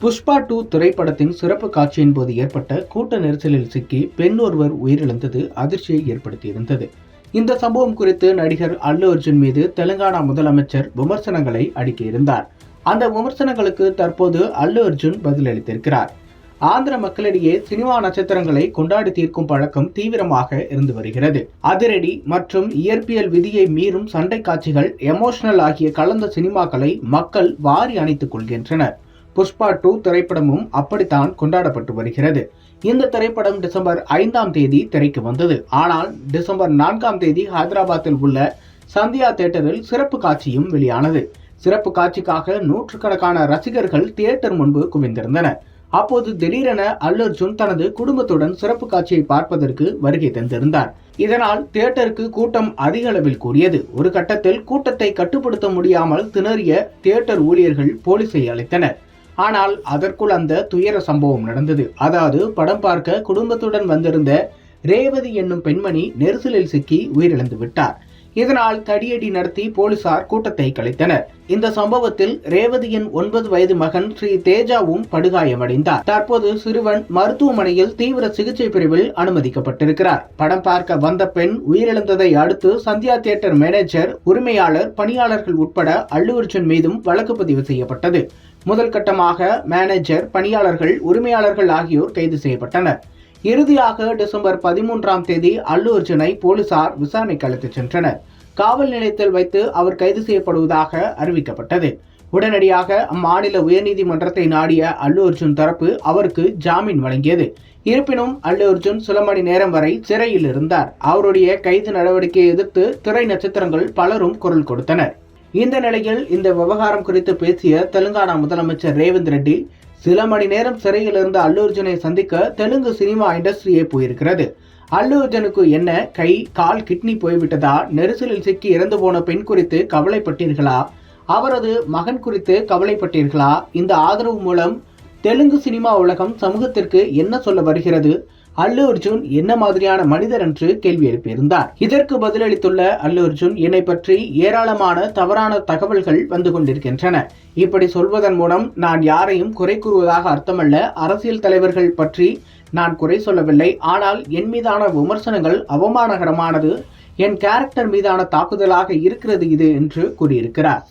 புஷ்பா 2 திரைப்படத்தின் சிறப்பு காட்சியின் போது ஏற்பட்ட கூட்ட நெரிசலில் சிக்கி பெண் ஒருவர் உயிரிழந்தது அதிர்ச்சியை ஏற்படுத்தியிருந்தது. இந்த சம்பவம் குறித்து நடிகர் அல்லு அர்ஜுன் மீது தெலுங்கானா முதலமைச்சர் விமர்சனங்களை அடுக்கியிருந்தார். அந்த விமர்சனங்களுக்கு தற்போது அல்லு அர்ஜுன் பதிலளித்திருக்கிறார். ஆந்திர மக்களிடையே சினிமா நட்சத்திரங்களை கொண்டாடி தீர்க்கும் பழக்கம் தீவிரமாக இருந்து வருகிறது. அதிரடி மற்றும் இயற்பியல் விதியை மீறும் சண்டை காட்சிகள், எமோஷனல் ஆகிய கலந்த சினிமாக்களை மக்கள் வாரி அணைத்துக் கொள்கின்றனர். புஷ்பா 2 திரைப்படமும் அப்படித்தான் கொண்டாடப்பட்டு வருகிறது. இந்த திரைப்படம் டிசம்பர் 5ஆம் தேதி திரைக்கு வந்தது. ஆனால் டிசம்பர் 4ஆம் தேதி ஹைதராபாத்தில் உள்ள சந்தியா தியேட்டரில் சிறப்பு காட்சியும் வெளியானது. சிறப்பு காட்சிக்காக நூற்றுக்கணக்கான ரசிகர்கள் தியேட்டர் முன்பு குவிந்திருந்தனர். அப்போது திடீரென அல்லு அர்ஜுன் தனது குடும்பத்துடன் சிறப்பு காட்சியை பார்ப்பதற்கு வருகை தந்திருந்தார். இதனால் தியேட்டருக்கு கூட்டம் அதிக அளவில் கூடியது. ஒரு கட்டத்தில் கூட்டத்தை கட்டுப்படுத்த முடியாமல் திணறிய தியேட்டர் ஊழியர்கள் போலீஸை அழைத்தனர். ஆனால் அதற்குள் அந்த துயர சம்பவம் நடந்தது. அதாவது படம் பார்க்க குடும்பத்துடன் வந்திருந்த ரேவதி என்னும் பெண்மணி நெரிசலில் சிக்கி உயிரிழந்து விட்டார். இதனால் தடியடி நடத்தி போலீசார் கூட்டத்தை கலைத்தனர். இந்த சம்பவத்தில் ரேவதியின் 9 வயது மகன் ஸ்ரீ தேஜாவும் படுகாயமடைந்தார். தற்போது சிறுவன் மருத்துவமனையில் தீவிர சிகிச்சை பிரிவில் அனுமதிக்கப்பட்டிருக்கிறார். படம் பார்க்க வந்த பெண் உயிரிழந்ததை அடுத்து சந்தியா தியேட்டர் மேனேஜர், உரிமையாளர், பணியாளர்கள் உட்பட அல்லு அர்ஜுன் மீதும் வழக்கு பதிவு செய்யப்பட்டது. முதல் கட்டமாக மேனேஜர், பணியாளர்கள், உரிமையாளர்கள் ஆகியோர் கைது செய்யப்பட்டனர். இறுதியாக டிசம்பர் 13ஆம் தேதி அல்லு அர்ஜுனை போலீசார் விசாரணைக்கு அழைத்துச் சென்றனர். காவல் நிலையத்தில் வைத்து அவர் கைது செய்யப்படுவதாக அறிவிக்கப்பட்டது. உடனடியாக அம்மாநில உயர்நீதிமன்றத்தை நாடிய அல்லு அர்ஜுன் தரப்பு அவருக்கு ஜாமீன் வழங்கியது. இருப்பினும் அல்லு அர்ஜுன் சில மணி நேரம் வரை சிறையில் இருந்தார். அவருடைய கைது நடவடிக்கையை எதிர்த்து திரை நட்சத்திரங்கள் பலரும் குரல் கொடுத்தனர். இந்த நிலையில் இந்த விவகாரம் குறித்து பேசிய தெலுங்கானா முதலமைச்சர் ரேவந்த் ரெட்டி, சில மணி நேரம் சிறையில் இருந்த அல்லு அர்ஜுனை சந்திக்க தெலுங்கு சினிமா இண்டஸ்ட்ரியே போயிருக்கிறது. அல்லு அர்ஜுனுக்கு என்ன கை, கால், கிட்னி போய்விட்டதா? நெரிசலில் சிக்கி இறந்து போன பெண் குறித்து கவலைப்பட்டீர்களா? அவரது மகன் குறித்து கவலைப்பட்டீர்களா? இந்த ஆதரவு மூலம் தெலுங்கு சினிமா உலகம் சமூகத்திற்கு என்ன சொல்ல வருகிறது? அல்லு அர்ஜுன் என்ன மாதிரியான மனிதர் என்று கேள்வி எழுப்பியிருந்தார். இதற்கு பதிலளித்துள்ள அல்லு அர்ஜுன், என்னை பற்றி ஏராளமான தவறான தகவல்கள் வந்து கொண்டிருக்கின்றன. இப்படி சொல்வதன் மூலம் நான் யாரையும் குறை கூறுவதாக அர்த்தமல்ல. அரசியல் தலைவர்கள் பற்றி நான் குறை சொல்லவில்லை. ஆனால் என் மீதான விமர்சனங்கள் அவமானகரமானது. என் கேரக்டர் மீதான தாக்குதலாக இருக்கிறது இது என்று கூறியிருக்கிறார்.